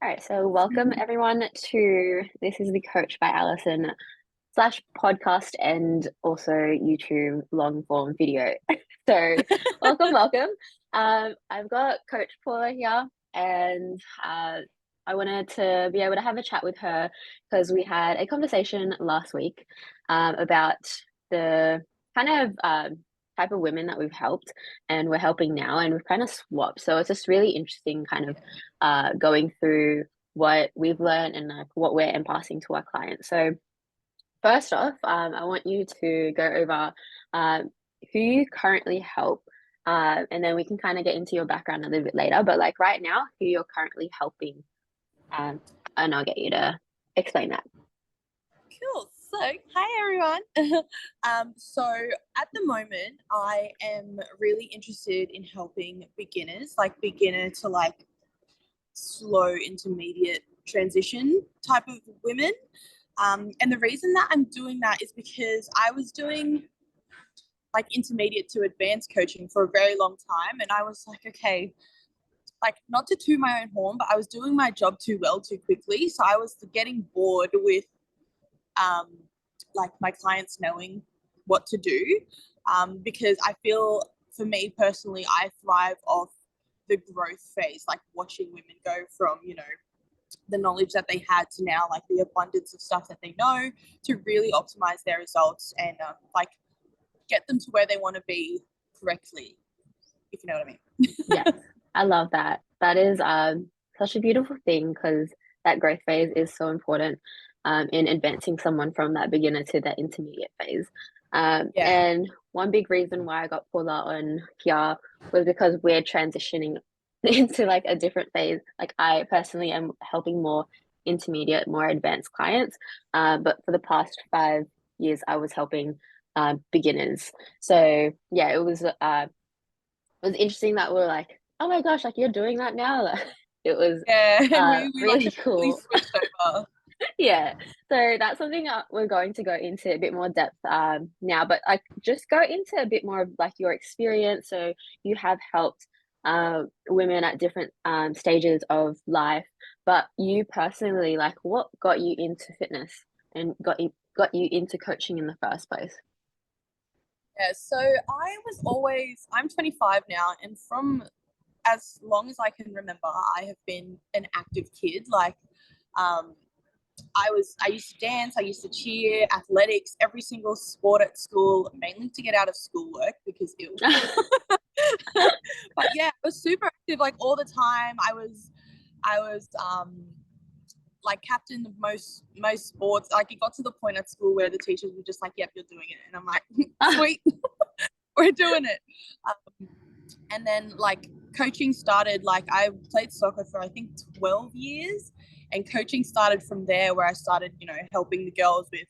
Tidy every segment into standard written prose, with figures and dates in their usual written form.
All right, so welcome everyone to This is the Coach by Alison slash podcast and also YouTube long form video. So welcome. I've got Coach Paula here, and I wanted to be able to have a chat with her because we had a conversation last week about the kind of type of women that we've helped and we're helping now, and we've kind of swapped. So it's just really interesting, kind of going through what we've learned and like what we're imparting to our clients. So first off, I want you to go over who you currently help, and then we can kind of get into your background a little bit later. But like right now, who you're currently helping, um, and I'll get you to explain that. Cool. So, hi everyone. So at the moment, I am really interested in helping beginners, like beginner to like slow intermediate transition type of women. And the reason that I'm doing that is because I was doing like intermediate to advanced coaching for a very long time, and I was like, okay, like not to toot my own horn, but I was doing my job too well too quickly, so I was getting bored with um, like my clients knowing what to do, because I feel for me personally, I thrive off the growth phase, like watching women go from, the knowledge that they had to now like the abundance of stuff that they know to really optimize their results and like get them to where they want to be correctly, if you know what I mean. Yes, I love that. That is such a beautiful thing because that growth phase is so important in advancing someone from that beginner to that intermediate phase. Yeah. And one big reason why I got Paula on here was because we're transitioning into like a different phase. Like I personally am helping more intermediate, more advanced clients. But for the past 5 years, I was helping beginners. So yeah, it was interesting that we're like, oh my gosh, like you're doing that now. It was Yeah. We like really completely cool. switched over. Yeah. So that's something that we're going to go into a bit more depth now, but like just go into a bit more of like your experience. So you have helped women at different stages of life, but you personally, like what got you into fitness and got you into coaching in the first place? Yeah, so I'm 25 now, and from as long as I can remember, I have been an active kid. Like, um, I used to dance, I used to cheer, athletics, every single sport at school, mainly to get out of schoolwork because ew. But yeah, I was super active like all the time. I was like captain of most sports. Like it got to the point at school where the teachers were just like, "Yep, you're doing it," and I'm like, "Sweet, we're doing it." And then like coaching started, like I played soccer for I think 12 years, and coaching started from there, where I started helping the girls with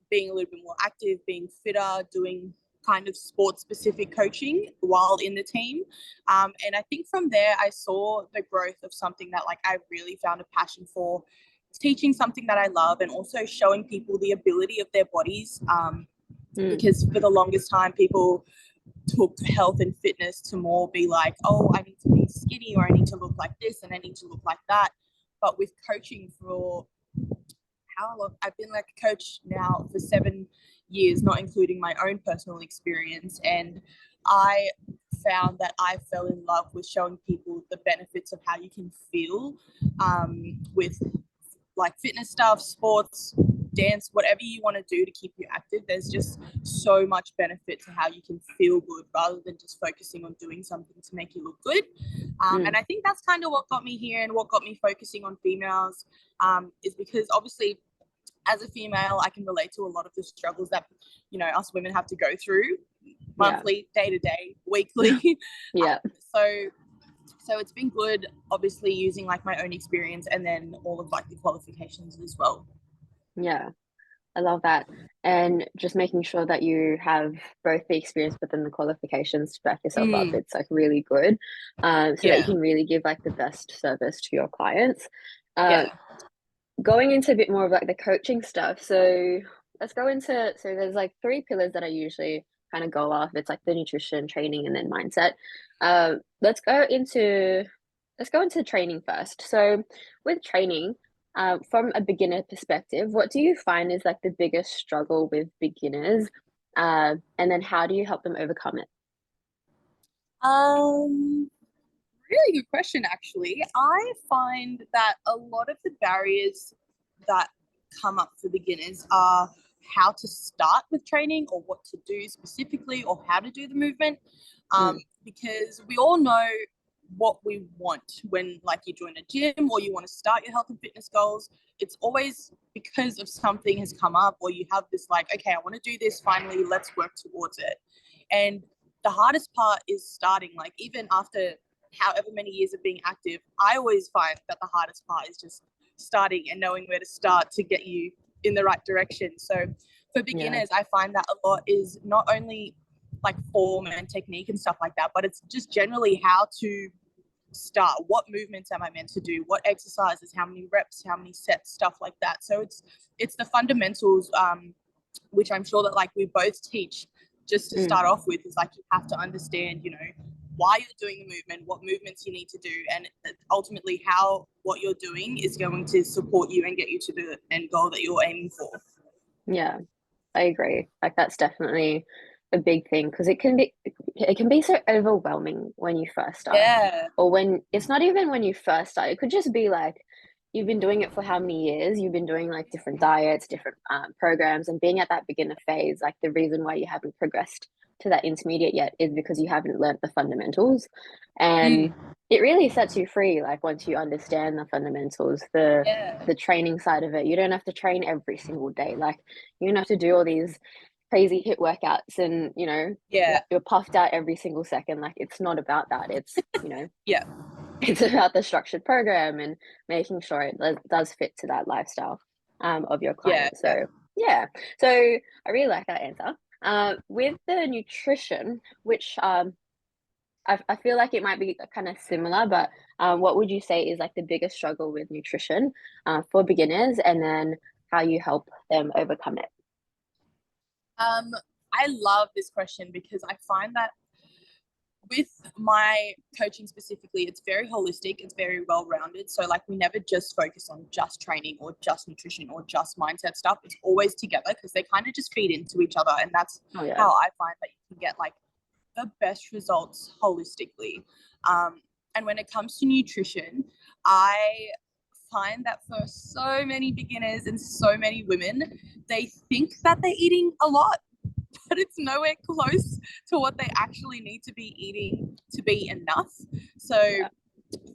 being a little bit more active, being fitter, doing kind of sports specific coaching while in the team. And I think from there I saw the growth of something that like I really found a passion for, teaching something that I love and also showing people the ability of their bodies. Mm, Because for the longest time people took health and fitness to more be like, oh, I need to be skinny or I need to look like this and I need to look like that. But with coaching for how long? I've been like a coach now for 7 years, not including my own personal experience. And I found that I fell in love with showing people the benefits of how you can feel with like fitness stuff, sports, dance, whatever you want to do to keep you active. There's just so much benefit to how you can feel good rather than just focusing on doing something to make you look good. And mm, I think that's kind of what got me here and what got me focusing on females, is because obviously as a female, I can relate to a lot of the struggles that, us women have to go through yeah. monthly, day to day, weekly. Yeah. So so it's been good, obviously, using like my own experience and then all of like the qualifications as well. Yeah. I love that. And just making sure that you have both the experience but then the qualifications to back yourself up. Mm, It's like really good. So that you yeah, can really give like the best service to your clients. Uh, yeah. Going into a bit more of like the coaching stuff. So let's go into, so there's like three pillars that I usually kind of go off. It's like the nutrition, training, and then mindset. Let's go into let's go into training first. So with training, from a beginner perspective, what do you find is like the biggest struggle with beginners? And then how do you help them overcome it? Um, Really good question, actually. I find that a lot of the barriers that come up for beginners are how to start with training or what to do specifically or how to do the movement. Mm, Because we all know what we want when like you join a gym or you want to start your health and fitness goals. It's always because of something has come up or you have this like, okay, I want to do this finally, let's work towards it. And the hardest part is starting, like even after however many years of being active, I always find that the hardest part is just starting and knowing where to start to get you in the right direction. So for yeah. beginners, I find that a lot is not only like form and technique and stuff like that, but it's just generally how to start. What movements am I meant to do? What exercises? How many reps? How many sets? Stuff like that. So it's the fundamentals, which I'm sure that like we both teach just to Mm, start off with is like you have to understand, why you're doing the movement, what movements you need to do, and ultimately how what you're doing is going to support you and get you to the end goal that you're aiming for. yeah, I agree. Like that's definitely a big thing because it can be so overwhelming when you first start. Yeah. Or when it's not even when you first start. It could just be like you've been doing it for how many years? You've been doing like different diets, different programs, and being at that beginner phase, like the reason why you haven't progressed to that intermediate yet is because you haven't learnt the fundamentals. And Mm. it really sets you free, like once you understand the fundamentals, the Yeah. the training side of it. You don't have to train every single day. Like you don't have to do all these crazy hit workouts and Yeah. you're puffed out every single second. Like it's not about that. It's Yeah. it's about the structured program and making sure it does fit to that lifestyle of your Yeah. client. So yeah, so I really like that answer. With the nutrition, which I feel like it might be kind of similar, but what would you say is like the biggest struggle with nutrition for beginners, and then how you help them overcome it? Um, I love this question because I find that with my coaching specifically, it's very holistic, it's very well rounded. So, like, we never just focus on just training or just nutrition or just mindset stuff. It's always together because they kind of just feed into each other. And that's Oh yeah. how I find that you can get like the best results holistically. And when it comes to nutrition, I find that for so many beginners and so many women, they think that they're eating a lot, but it's nowhere close to what they actually need to be eating to be enough. So, Yeah.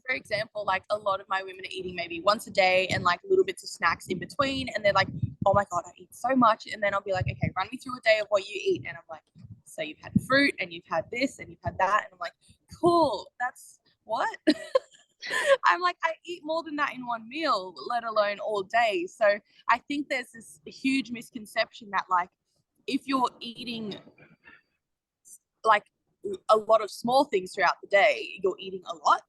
for example, like a lot of my women are eating maybe once a day and like little bits of snacks in between. And they're like, oh my God, I eat so much. And then I'll be like, okay, run me through a day of what you eat. And I'm like, so you've had fruit and you've had this and you've had that. And I'm like, cool, that's what? I'm like, I eat more than that in one meal, let alone all day. So I think there's this huge misconception that like if you're eating like a lot of small things throughout the day, you're eating a lot,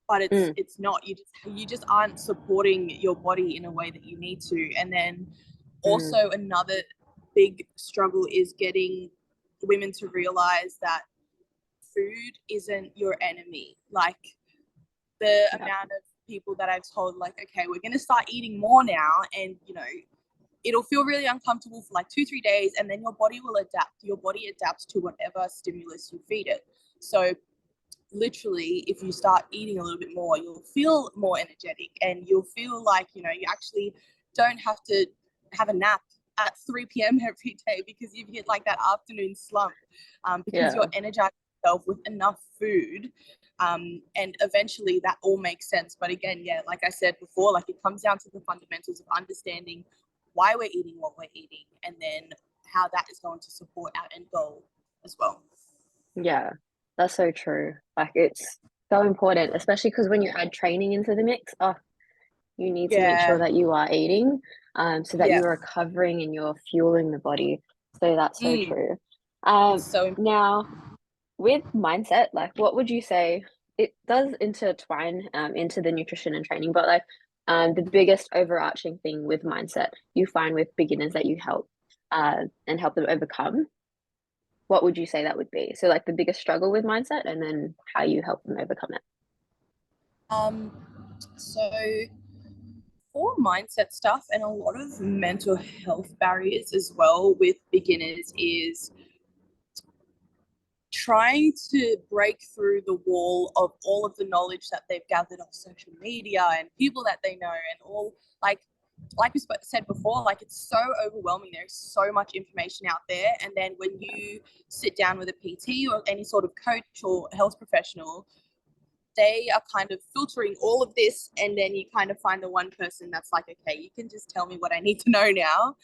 but it's Mm, it's not. You just aren't supporting your body in a way that you need to. And then mm, also another big struggle is getting women to realize that food isn't your enemy. Like the yeah. amount of people that I've told, like, okay, we're gonna start eating more now, and it'll feel really uncomfortable for like 2-3 days, and then your body will adapt. Your body adapts to whatever stimulus you feed it. So literally, if you start eating a little bit more, you'll feel more energetic and you'll feel like you actually don't have to have a nap at 3 p.m. every day because you've hit like that afternoon slump, because Yeah. you're energized yourself with enough food. And eventually that all makes sense. But again, yeah, like I said before, like it comes down to the fundamentals of understanding why we're eating what we're eating, and then how that is going to support our end goal as well. Yeah, that's so true. Like it's so important, especially because when you add training into the mix, you need to make sure Yeah. that you are eating, so that Yeah. you're recovering and you're fueling the body. So that's so Mm, true. it's so important. Now with mindset, like what would you say it does intertwine into the nutrition and training, but like the biggest overarching thing with mindset you find with beginners that you help and help them overcome, what would you say that would be? So like the biggest struggle with mindset and then how you help them overcome it. Um, so for mindset stuff and a lot of mental health barriers as well with beginners is trying to break through the wall of all of the knowledge that they've gathered on social media and people that they know and all like we said before, like it's so overwhelming. There's so much information out there, and then when you sit down with a PT or any sort of coach or health professional, they are kind of filtering all of this, and then you kind of find the one person that's like, okay, you can just tell me what I need to know now.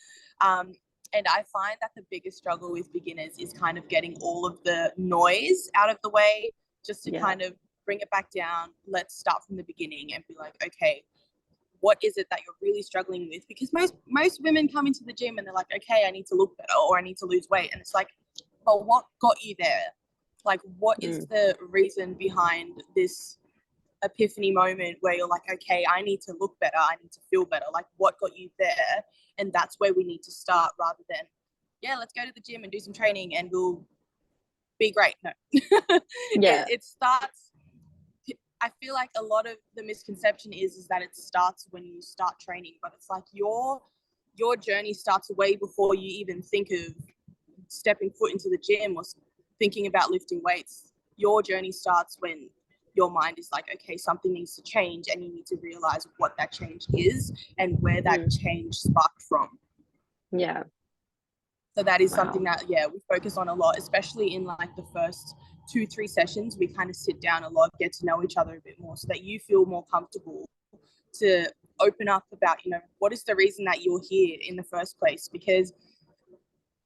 And I find that the biggest struggle with beginners is kind of getting all of the noise out of the way, just to kind of bring it back down. Let's start from the beginning and be like, okay, what is it that you're really struggling with? Because most women come into the gym and they're like, okay, I need to look better or I need to lose weight. And it's like, but what got you there? Like, what is the reason behind this epiphany moment where you're like, okay, I need to look better, I need to feel better? Like, what got you there? And that's where we need to start, rather than, yeah, let's go to the gym and do some training and we'll be great. No. It starts, I feel like a lot of the misconception is that it starts when you start training, but it's like your journey starts way before you even think of stepping foot into the gym or thinking about lifting weights. Your journey starts when your mind is like, okay, something needs to change, and you need to realize what that change is and where that change sparked from. Yeah. So that is something that, we focus on a lot, especially in like the first 2-3 sessions. We kind of sit down a lot, get to know each other a bit more, so that you feel more comfortable to open up about, what is the reason that you're here in the first place? Because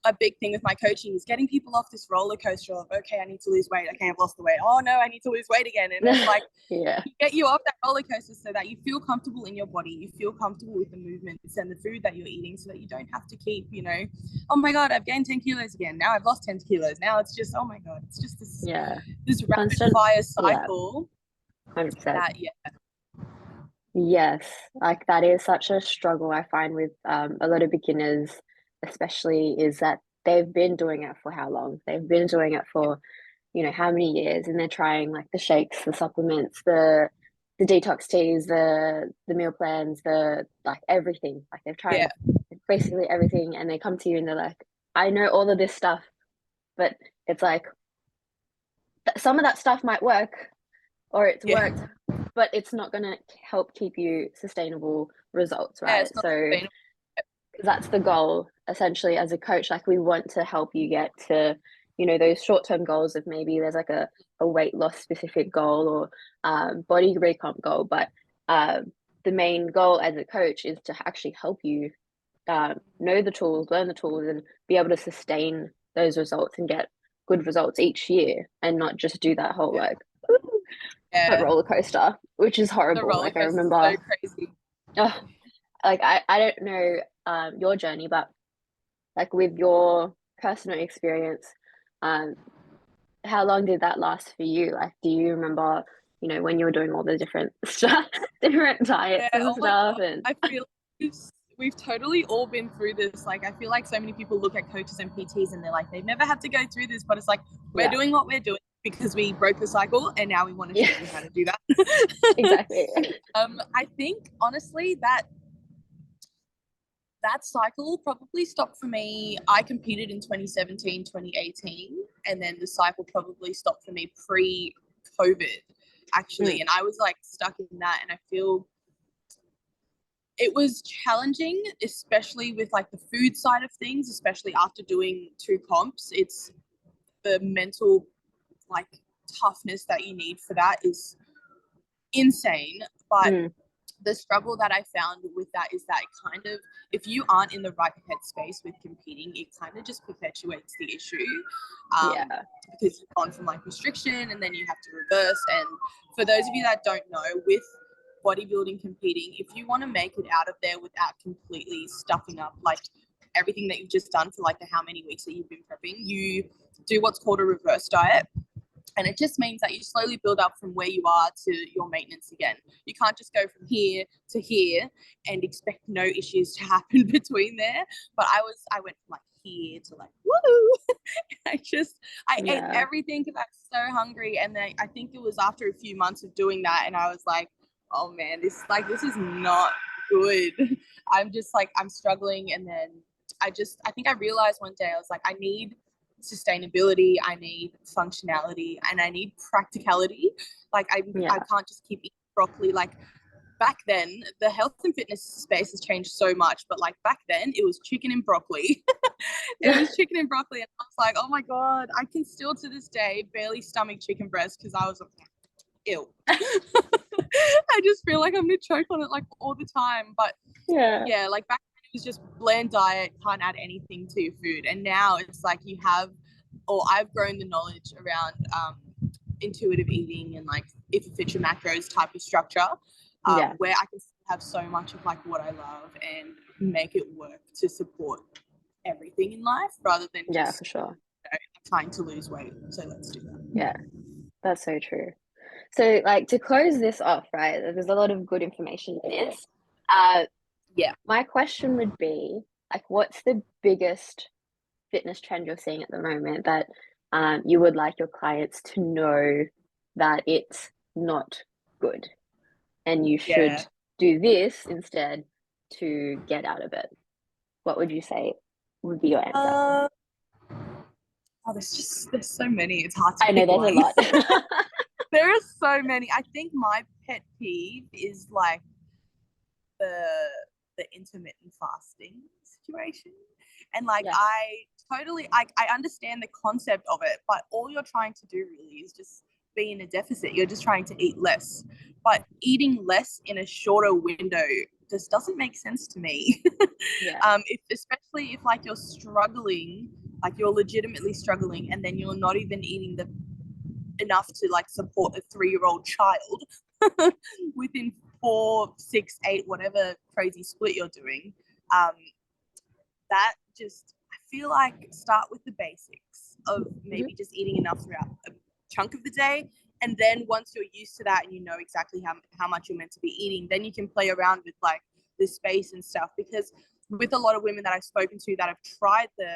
a big thing with my coaching is getting people off this roller coaster of, okay, I need to lose weight. Okay, I've lost the weight. Oh no, I need to lose weight again. And it's like, get you off that roller coaster so that you feel comfortable in your body. You feel comfortable with the movements and the food that you're eating, so that you don't have to keep, oh my God, I've gained 10 kilos again. Now I've lost 10 kilos. Now it's just, oh my God, it's just this rapid fire cycle. 100%. That, Yes, like that is such a struggle I find with a lot of beginners, especially, is that they've been doing it for how long? They've been doing it for, how many years, and they're trying like the shakes, the supplements, the detox teas, the meal plans, the like everything. Like they've tried basically everything, and they come to you and they're like, I know all of this stuff, but it's like some of that stuff might work, or it's worked, but it's not going to help keep you sustainable results, right? So that's the goal essentially as a coach. Like we want to help you get to, those short-term goals of maybe there's like a weight loss specific goal or body recomp goal, but the main goal as a coach is to actually help you know the tools, learn the tools, and be able to sustain those results and get good results each year, and not just do that whole like a roller coaster, which is horrible. Like I remember, so crazy. Like I don't know your journey, but like with your personal experience, how long did that last for you? Like, do you remember, when you were doing all the different stuff, different diets and stuff? And I feel we've totally all been through this. Like, I feel like so many people look at coaches and PTs and they're like, they've never had to go through this, but it's like, we're doing what we're doing because we broke the cycle, and now we want to show you how to do that. Exactly. I think honestly that cycle probably stopped for me. I competed in 2017, 2018, and then the cycle probably stopped for me pre-COVID, actually. And I was like stuck in that, and I feel it was challenging, especially with like the food side of things, especially after doing 2 comps. It's the mental like toughness that you need for that is insane. But the struggle that I found with that is that kind of, if you aren't in the right headspace with competing, it kind of just perpetuates the issue. Because you've gone from like restriction and then you have to reverse. And for those of you that don't know, with bodybuilding competing, if you want to make it out of there without completely stuffing up like everything that you've just done for like the how many weeks that you've been prepping, you do what's called a reverse diet. And it just means that you slowly build up from where you are to your maintenance again. You can't just go from here to here and expect no issues to happen between there. But I went from like here to like woo. I ate Yeah. everything because I was so hungry, and then I think it was after a few months of doing that, and I was like, oh man, this is not good. I'm struggling, and then I think I realized one day I was like, I need sustainability, I need functionality, and I need practicality. Like I can't just keep eating broccoli. Like back then, the health and fitness space has changed so much, but like back then it was chicken and broccoli. It was chicken and broccoli, and I was like, oh my god, I can still to this day barely stomach chicken breast because I was like, ew. I just feel like I'm gonna choke on it like all the time. But yeah, like back then it was just bland diet, can't add anything to your food, and now it's like I've grown the knowledge around intuitive eating and like if it fits your macros type of structure, where I can have so much of like what I love and make it work to support everything in life rather than just for sure. trying to lose weight. So let's do that. Yeah, that's so true. So like to close this off, right? There's a lot of good information in this. My question would be like, what's the biggest fitness trend you're seeing at the moment that you would like your clients to know that it's not good and you should do this instead to get out of it? What would you say would be your answer? There's so many. It's hard to I know pick there's one. a lot. There are so many. I think my pet peeve is like the intermittent fasting situation. And like I understand the concept of it, but all you're trying to do really is just be in a deficit. You're just trying to eat less. But eating less in a shorter window just doesn't make sense to me. Especially if like you're struggling, like you're legitimately struggling, and then you're not even eating enough to like support a 3-year-old child within 4, 6, 8, whatever crazy split you're doing. That just, I feel like start with the basics of maybe just eating enough throughout a chunk of the day. And then once you're used to that and you know exactly how much you're meant to be eating, then you can play around with like the space and stuff. Because with a lot of women that I've spoken to that have tried the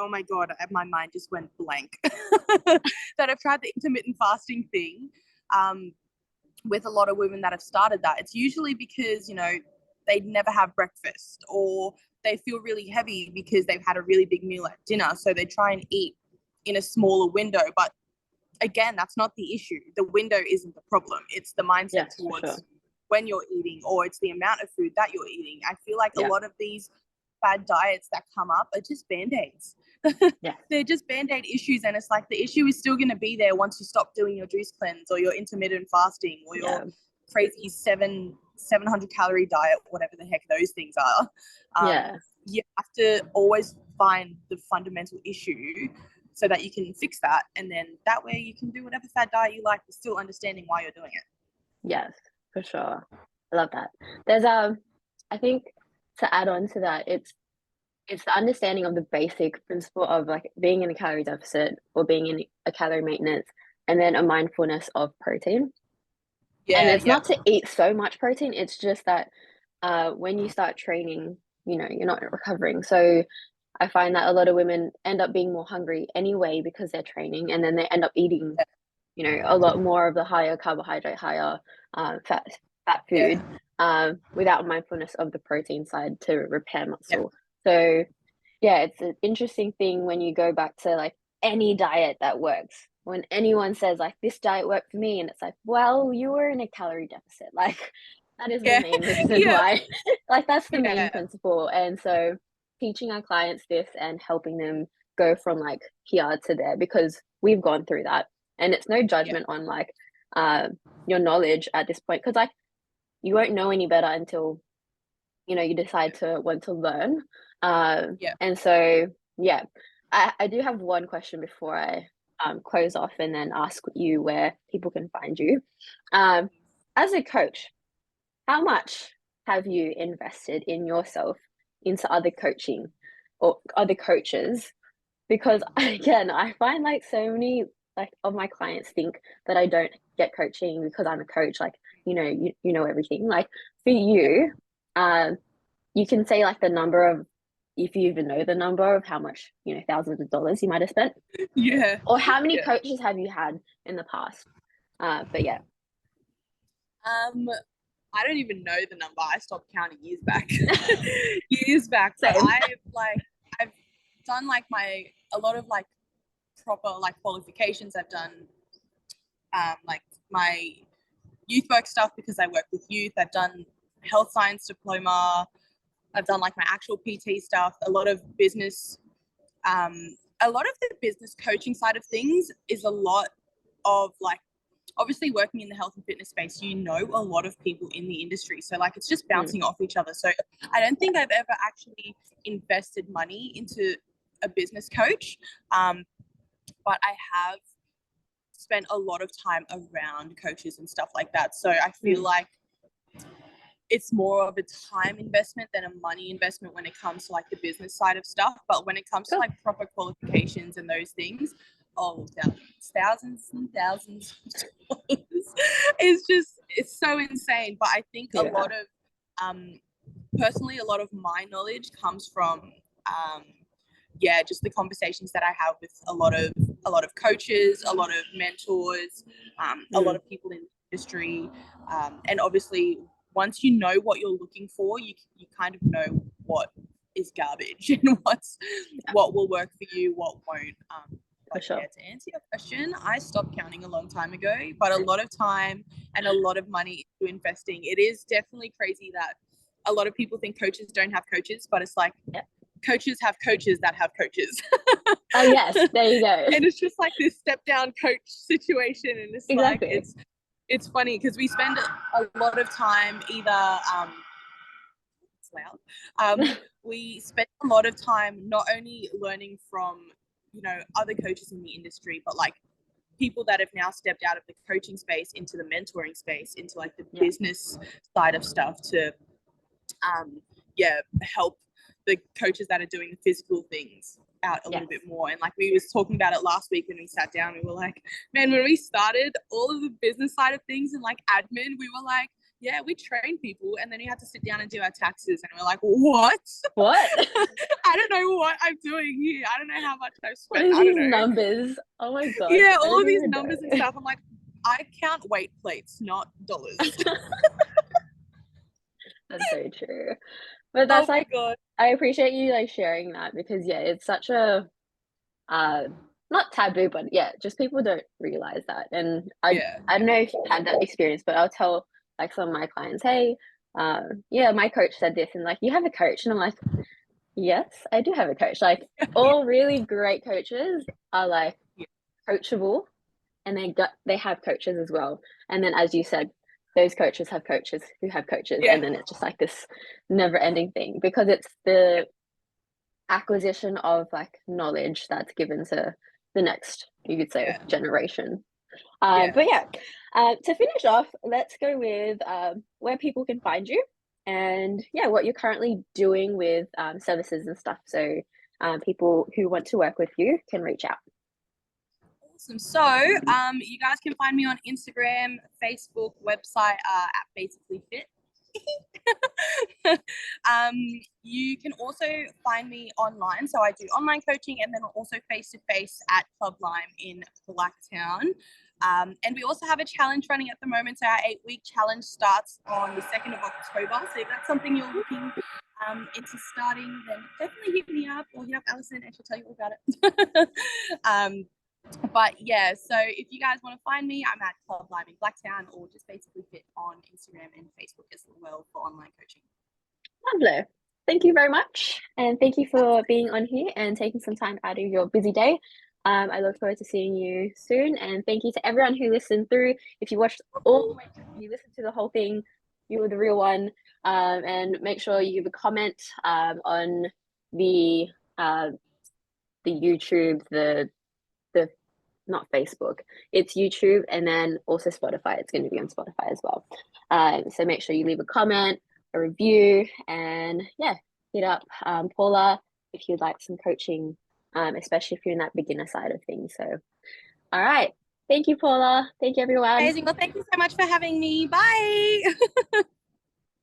oh my god, my mind just went blank. That have tried the intermittent fasting thing, with a lot of women that have started that, it's usually because they never have breakfast, or they feel really heavy because they've had a really big meal at dinner, so they try and eat in a smaller window. But again, that's not the issue. The window isn't the problem. It's the mindset towards when you're eating, or it's the amount of food that you're eating. I feel like a lot of these fad diets that come up are just band-aids. They're just band-aid issues, and it's like the issue is still going to be there once you stop doing your juice cleanse or your intermittent fasting or your crazy 700 calorie diet, whatever the heck those things are. You have to always find the fundamental issue so that you can fix that, and then that way you can do whatever fad diet you like, but still understanding why you're doing it. Yes, for sure. I love that. There's I think to add on to that, it's the understanding of the basic principle of like being in a calorie deficit or being in a calorie maintenance, and then a mindfulness of protein. And it's not to eat so much protein, it's just that when you start training, you're not recovering. So I find that a lot of women end up being more hungry anyway because they're training, and then they end up eating, a lot more of the higher carbohydrate, higher fat food, without mindfulness of the protein side to repair muscle. So yeah, it's an interesting thing when you go back to like any diet that works. When anyone says like this diet worked for me, and it's like, well, you were in a calorie deficit. Like that is the main reason why. Like that's the main principle. And so teaching our clients this and helping them go from like here to there, because we've gone through that, and it's no judgment on like your knowledge at this point, because like you won't know any better until you decide to want to learn. And so I do have one question before I close off and then ask you where people can find you. As a coach, how much have you invested in yourself into other coaching or other coaches? Because again, I find like so many like of my clients think that I don't get coaching because I'm a coach. Like, you know everything. Like for you, you can say like the number of, if you even know the number of how much, thousands of dollars you might have spent, Yeah. or how many Yeah. coaches have you had in the past? But yeah. I don't even know the number. I stopped counting years back. Years back. But Same. I've done like a lot of like proper like qualifications. I've done like my youth work stuff because I work with youth. I've done health science diploma. I've done like my actual PT stuff. A lot of the business coaching side of things is a lot of like, obviously working in the health and fitness space, you know a lot of people in the industry. So like it's just bouncing off each other. So I don't think I've ever actually invested money into a business coach. But I have spent a lot of time around coaches and stuff like that. So I feel like it's more of a time investment than a money investment when it comes to like the business side of stuff. But when it comes to like proper qualifications and those things, oh, thousands and thousands of dollars. It's so insane. But I think a lot of, personally, a lot of my knowledge comes from, just the conversations that I have with a lot of coaches, a lot of mentors, a lot of people in the industry, and obviously once you know what you're looking for, you kind of know what is garbage and what will work for you, what won't. But sure. yeah, to answer your question, I stopped counting a long time ago, but a lot of time and a lot of money into investing. It is definitely crazy that a lot of people think coaches don't have coaches, but it's like coaches have coaches that have coaches. Oh yes, there you go. And it's just like this step down coach situation, and it's exactly. like it's funny because we spend a lot of time either it's loud. We spend a lot of time not only learning from other coaches in the industry, but like people that have now stepped out of the coaching space into the mentoring space, into like the business side of stuff to help the coaches that are doing the physical things out a little bit more. And like we was talking about it last week when we sat down, we were like, man, when we started all of the business side of things and like admin, we were like, yeah, we train people, and then you had to sit down and do our taxes, and we're like, what I don't know what I'm doing here. I don't know how much I've spent. What are these numbers? Oh my god. Yeah, all of these numbers and stuff. I'm like, I count weight plates, not dollars. That's so true. But that's I appreciate you like sharing that, because it's such a not taboo, but just people don't realize that. And I don't know if you had that experience, but I'll tell like some of my clients, hey, my coach said this, and like, you have a coach? And I'm like, yes, I do have a coach. Like all really great coaches are like coachable, and they have coaches as well. And then, as you said, those coaches have coaches who have coaches, and then it's just like this never-ending thing, because it's the acquisition of like knowledge that's given to the next, you could say, generation. But to finish off, let's go with where people can find you, and what you're currently doing with services and stuff, so people who want to work with you can reach out. Awesome. So you guys can find me on Instagram, Facebook, website at Basically.Fitt. You can also find me online. So I do online coaching, and then also face-to-face at Club Lime in Blacktown. And we also have a challenge running at the moment. So our 8-week challenge starts on the 2nd of October. So if that's something you're looking into starting, then definitely hit me up, or hit up Alison and she'll tell you all about it. But yeah, so if you guys want to find me, I'm at Club Lime in Blacktown, or just Basically.Fitt on Instagram and Facebook as well for online coaching. Lovely. Thank you very much. And thank you for being on here and taking some time out of your busy day. I look forward to seeing you soon. And thank you to everyone who listened through. If you watched all the way through, you listened to the whole thing, you were the real one. And make sure you give a comment on the YouTube, the not Facebook, it's YouTube, and then also Spotify. It's going to be on Spotify as well. So make sure you leave a comment, a review, and hit up Paulla if you'd like some coaching, especially if you're in that beginner side of things. So all right, thank you, Paulla. Thank you, everyone. Amazing. Well, thank you so much for having me. Bye.